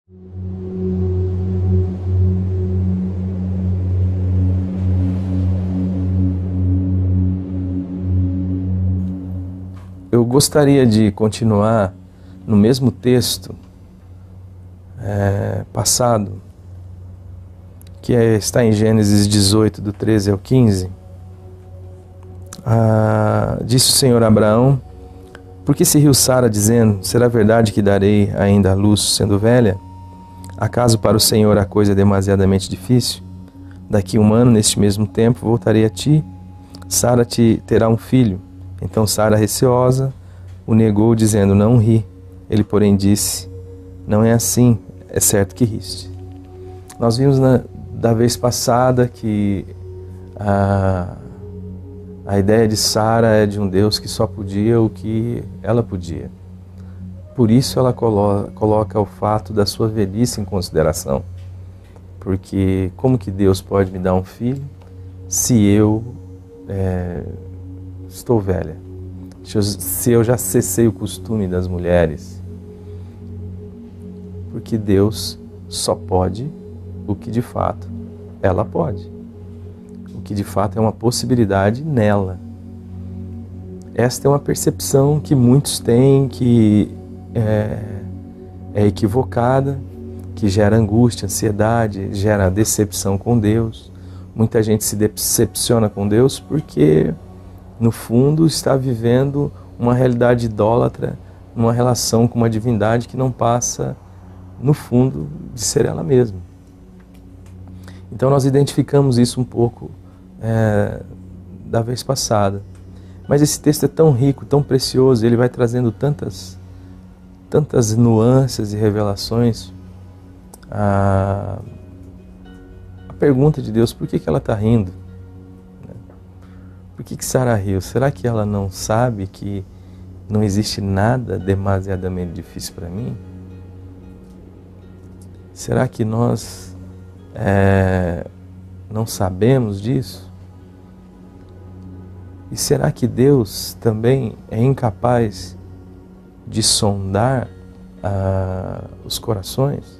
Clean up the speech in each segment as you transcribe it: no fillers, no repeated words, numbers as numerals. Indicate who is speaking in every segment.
Speaker 1: Eu gostaria de continuar no mesmo texto passado, que está em Gênesis 18, do 13 ao 15. Disse o Senhor a Abraão: por que se riu Sara, dizendo: será verdade que darei ainda à luz, sendo velha? Acaso para o Senhor a coisa é demasiadamente difícil? Daqui 1 ano, neste mesmo tempo, voltarei a ti. Sara te terá um filho. Então Sara, receosa, o negou, dizendo: não ri. Ele, porém, disse: não é assim, é certo que riste. Nós vimos da vez passada que a ideia de Sara é de um Deus que só podia o que ela podia. Por isso ela coloca o fato da sua velhice em consideração. Porque como que Deus pode me dar um filho se eu estou velha? Se eu já cessei o costume das mulheres? Porque Deus só pode o que de fato ela pode. O que de fato é uma possibilidade nela. Esta é uma percepção que muitos têm, que é equivocada, que gera angústia, ansiedade, gera decepção com Deus. Muita gente se decepciona com Deus porque, no fundo, está vivendo uma realidade idólatra, uma relação com uma divindade que não passa, no fundo, de ser ela mesma. Então nós identificamos isso um pouco da vez passada. Mas esse texto é tão rico, tão precioso, ele vai trazendo tantas nuances e revelações. A pergunta de Deus: por que ela está rindo? Por que Sara riu? Será que ela não sabe que não existe nada demasiadamente difícil para mim? Será que nós não sabemos disso? E será que Deus também é incapaz de sondar os corações?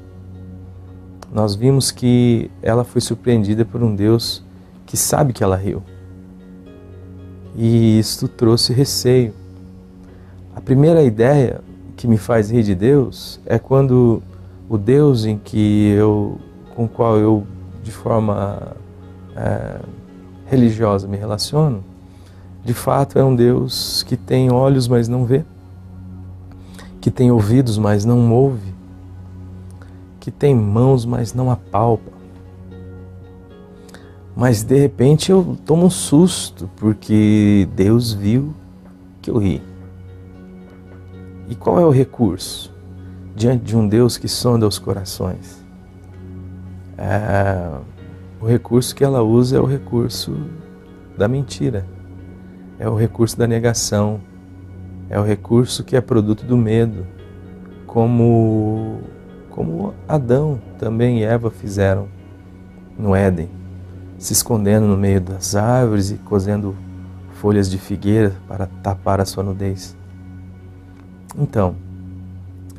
Speaker 1: Nós vimos que ela foi surpreendida por um Deus que sabe que ela riu. E isto trouxe receio. A primeira ideia que me faz rir de Deus é quando o Deus com o qual eu, de forma religiosa, me relaciono, de fato é um Deus que tem olhos, mas não vê, que tem ouvidos, mas não ouve, que tem mãos, mas não apalpa. Mas de repente eu tomo um susto, porque Deus viu que eu ri. E qual é o recurso diante de um Deus que sonda os corações? O recurso que ela usa é o recurso da mentira, é o recurso da negação, é o recurso que é produto do medo, como Adão também e Eva fizeram no Éden, se escondendo no meio das árvores e cozendo folhas de figueira para tapar a sua nudez. Então,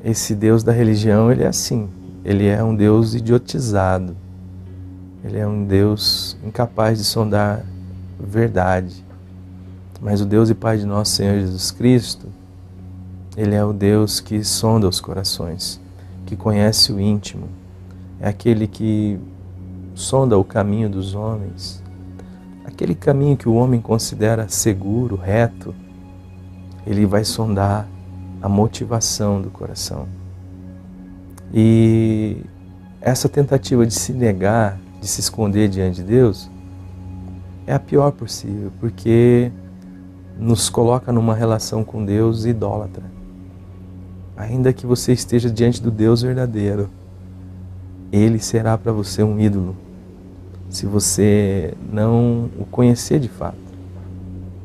Speaker 1: esse Deus da religião, ele é assim, ele é um Deus idiotizado, ele é um Deus incapaz de sondar verdade. Mas o Deus e Pai de nosso Senhor Jesus Cristo, ele é o Deus que sonda os corações, que conhece o íntimo, é aquele que sonda o caminho dos homens, aquele caminho que o homem considera seguro, reto. Ele vai sondar a motivação do coração. E essa tentativa de se negar, de se esconder diante de Deus, é a pior possível, porque nos coloca numa relação com Deus idólatra. Ainda que você esteja diante do Deus verdadeiro, Ele será para você um ídolo, se você não o conhecer de fato.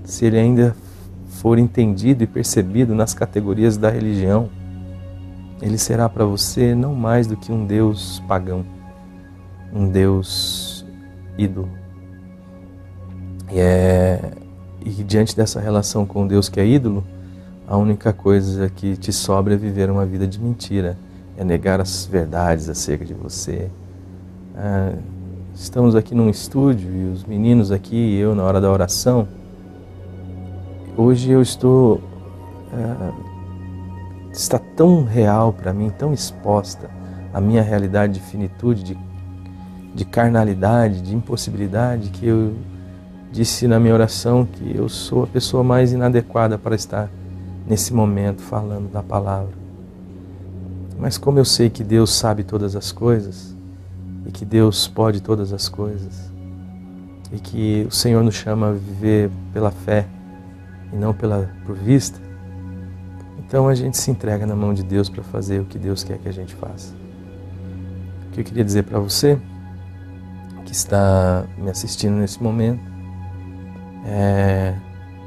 Speaker 1: Se Ele ainda for entendido e percebido nas categorias da religião, Ele será para você não mais do que um Deus pagão, um Deus ídolo. E diante dessa relação com Deus que é ídolo, a única coisa que te sobra é viver uma vida de mentira, é negar as verdades acerca de você. Estamos aqui num estúdio e os meninos aqui e eu na hora da oração. Hoje eu estou... está tão real para mim, tão exposta a minha realidade de finitude, de carnalidade, de impossibilidade, que eu disse na minha oração que eu sou a pessoa mais inadequada para estar nesse momento falando da palavra. Mas como eu sei que Deus sabe todas as coisas, e que Deus pode todas as coisas, e que o Senhor nos chama a viver pela fé e não por vista, então a gente se entrega na mão de Deus para fazer o que Deus quer que a gente faça. O que eu queria dizer para você que está me assistindo nesse momento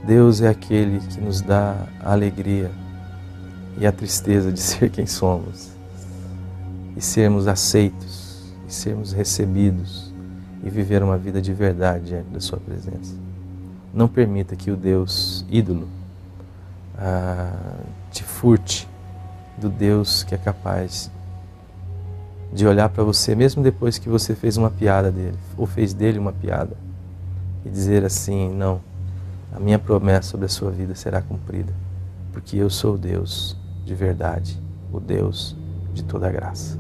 Speaker 1: Deus é aquele que nos dá a alegria e a tristeza de ser quem somos, e sermos aceitos, e sermos recebidos, e viver uma vida de verdade diante da sua presença. Não permita que o Deus ídolo te furte do Deus que é capaz de olhar para você, mesmo depois que você fez uma piada dele, ou fez dele uma piada, e dizer assim: não, a minha promessa sobre a sua vida será cumprida, porque eu sou o Deus de verdade, o Deus de toda graça.